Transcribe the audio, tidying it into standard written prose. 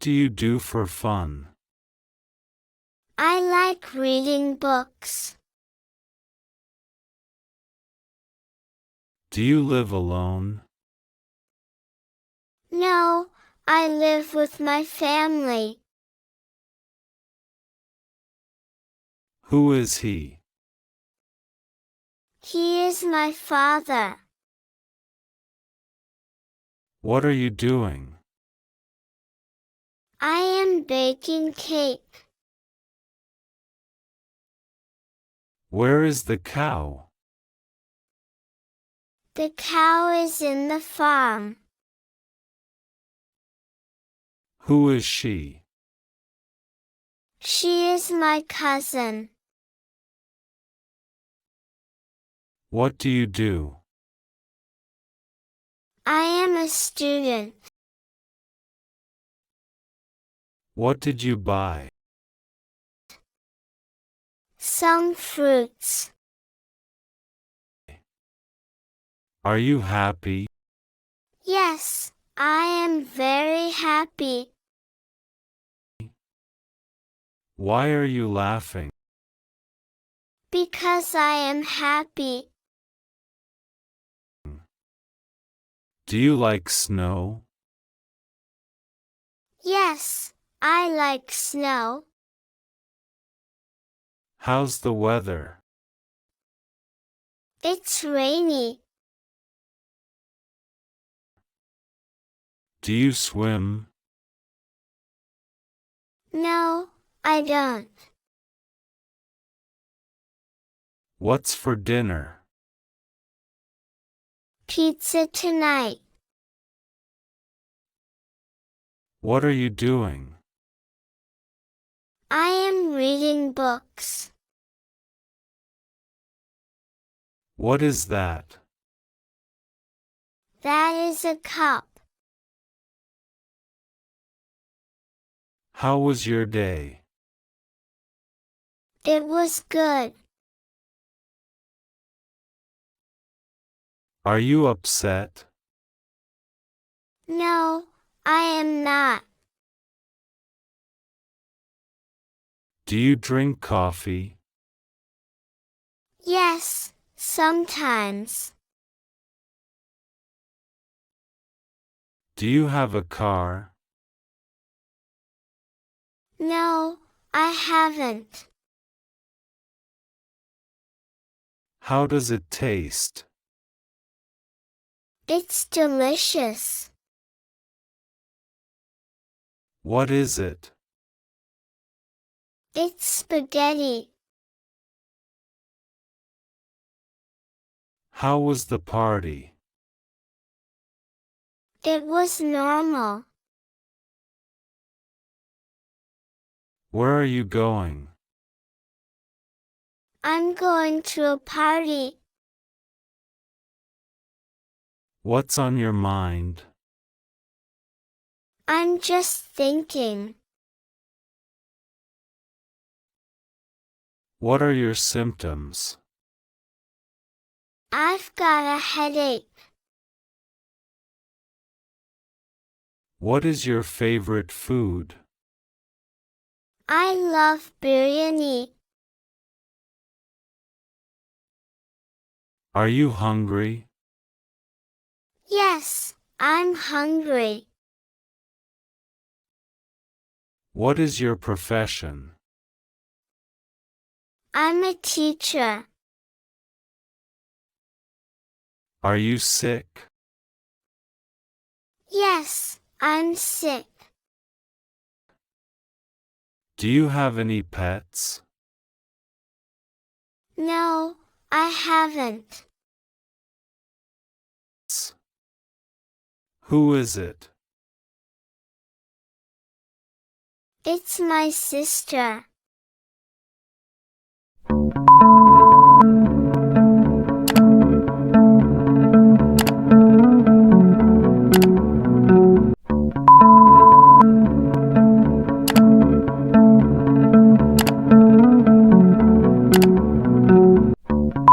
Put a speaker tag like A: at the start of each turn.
A: What do you do for fun?
B: I like reading books.
A: Do you live alone?
B: No, I live with my family.
A: Who is he?
B: He is my father.
A: What are you doing?
B: I am baking cake.
A: Where is the cow?
B: The cow is in the farm.
A: Who is she?
B: She is my cousin.
A: What do you do?
B: I am a student.
A: What did you buy?
B: Some fruits.
A: Are you happy?
B: Yes, I am very happy.
A: Why are you laughing?
B: Because I am happy.
A: Do you like snow?
B: Yes, I like snow.
A: How's the weather?
B: It's rainy.
A: Do you swim?
B: No, I don't.
A: What's for dinner?
B: Pizza tonight.
A: What are you doing?
B: I am reading books.
A: What is that?
B: That is a cup.
A: How was your day?
B: It was good.
A: Are you upset?
B: No, I am not.
A: Do you drink coffee?
B: Yes, sometimes.
A: Do you have a car?
B: No, I haven't.
A: How does it taste?
B: It's delicious.
A: What is it?
B: It's spaghetti.
A: How was the party?
B: It was normal.
A: Where are you going?
B: I'm going to a party.
A: What's on your mind?
B: I'm just thinking.
A: What are your symptoms?
B: I've got a headache.
A: What is your favorite food?
B: I love biryani.
A: Are you hungry?
B: Yes, I'm hungry.
A: What is your profession?
B: I'm a teacher.
A: Are you sick?
B: Yes, I'm sick.
A: Do you have any pets?
B: No, I haven't.
A: Who is it?
B: It's my sister.